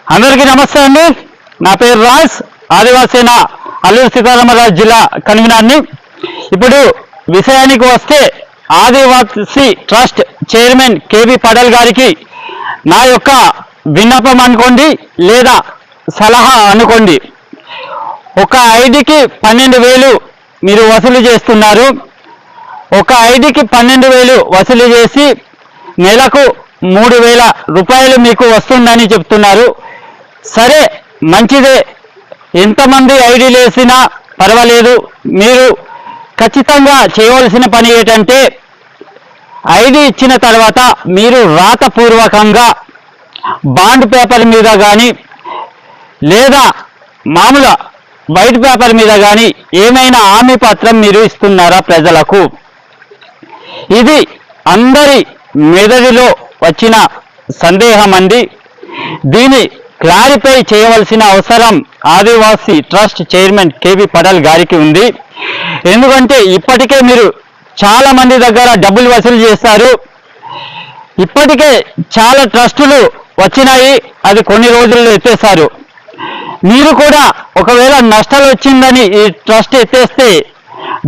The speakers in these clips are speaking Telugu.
అందరికీ నమస్తే అండి. నా పేరు రాజ్, ఆదివాసేన అల్లూరు సీతారామరాజు జిల్లా కన్వీనర్ని. ఇప్పుడు విషయానికి వస్తే ఆదివాసీ ట్రస్ట్ చైర్మన్ కేబీ పటేల్ గారికి నా యొక్క విన్నపం అనుకోండి లేదా సలహా అనుకోండి. ఒక ఐడికి 12,000 మీరు వసూలు చేస్తున్నారు. ఒక ఐడికి 12,000 వసూలు చేసి నెలకు 3,000 రూపాయలు మీకు వస్తుందని చెప్తున్నారు. సరే, మంచిదే. ఎంతమంది ఐడీలు వేసినా పర్వాలేదు. మీరు ఖచ్చితంగా చేయవలసిన పని ఏంటంటే, ఐడి ఇచ్చిన తర్వాత మీరు రాతపూర్వకంగా బాండ్ పేపర్ మీద కానీ లేదా మామూలు వైట్ పేపర్ మీద కానీ ఏమైనా హామీ పత్రం మీరు ఇస్తున్నారా ప్రజలకు? ఇది అందరి మెదడులో వచ్చిన సందేహం అండి. దీన్ని క్లారిఫై చేయవలసిన అవసరం ఆదివాసీ ట్రస్ట్ చైర్మన్ కేబీ పటేల్ గారికి ఉంది. ఎందుకంటే ఇప్పటికే మీరు చాలా మంది దగ్గర డబ్బులు వసూలు చేస్తారు. ఇప్పటికే చాలా ట్రస్టులు వచ్చినాయి, అది కొన్ని రోజుల్లో ఎత్తేస్తారు. మీరు కూడా ఒకవేళ నష్టాలు వచ్చిందని ఈ ట్రస్ట్ ఎత్తేస్తే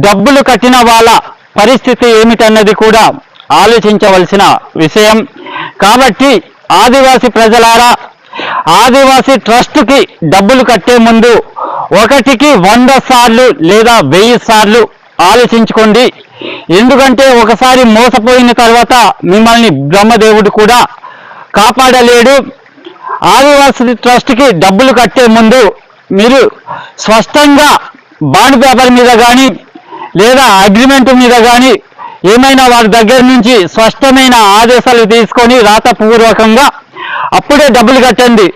డబ్బులు కట్టిన వాళ్ళ పరిస్థితి ఏమిటన్నది కూడా ఆలోచించవలసిన విషయం. కాబట్టి ఆదివాసీ ప్రజలారా, ఆదివాసీ ట్రస్ట్కి డబ్బులు కట్టే ముందు 1కి 100 సార్లు లేదా 1000 సార్లు ఆలోచించుకోండి. ఎందుకంటే ఒకసారి మోసపోయిన తర్వాత మిమ్మల్ని బ్రహ్మదేవుడు కూడా కాపాడలేడు. ఆదివాసీ ట్రస్ట్కి డబ్బులు కట్టే ముందు మీరు స్పష్టంగా బాండ్ పేపర్ మీద కానీ లేదా అగ్రిమెంట్ మీద కానీ ఏమైనా వారి దగ్గర నుంచి స్పష్టమైన ఆదేశాలు తీసుకొని రాతపూర్వకంగా అప్పుడే డబ్బులు కట్టండి,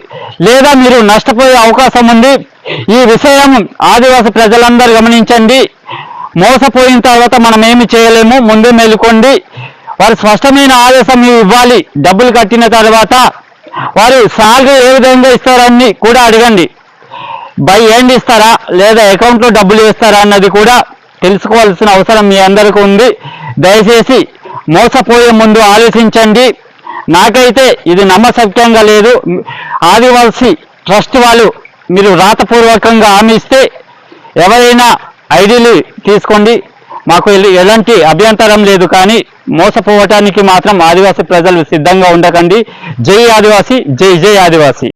లేదా మీరు నష్టపోయే అవకాశం ఉంది. ఈ విషయం ఆదివాసీ ప్రజలందరూ గమనించండి. మోసపోయిన తర్వాత మనం ఏమి చేయలేము, ముందే మేలుకోండి. వారు స్పష్టమైన ఆదేశం ఇవ్వాలి. డబ్బులు కట్టిన తర్వాత వారు సాలరీ ఏ విధంగా ఇస్తారని కూడా అడగండి. బై హ్యాండ్ ఇస్తారా లేదా అకౌంట్లో డబ్బులు వేస్తారా అన్నది కూడా తెలుసుకోవాల్సిన అవసరం మీ అందరికీ ఉంది. దయచేసి మోసపోయే ముందు ఆలోచించండి. నాకైతే ఇది నమ్మశక్యంగా లేదు. ఆదివాసీ ట్రస్ట్ వాళ్ళు మీరు రాతపూర్వకంగా హామీ ఇస్తే ఎవరైనా ఐడీలు తీసుకోండి, మాకు ఎలాంటి అభ్యంతరం లేదు. కానీ మోసపోవటానికి మాత్రం ఆదివాసీ ప్రజలు సిద్ధంగా ఉండకండి. జై ఆదివాసీ, జై జై ఆదివాసీ.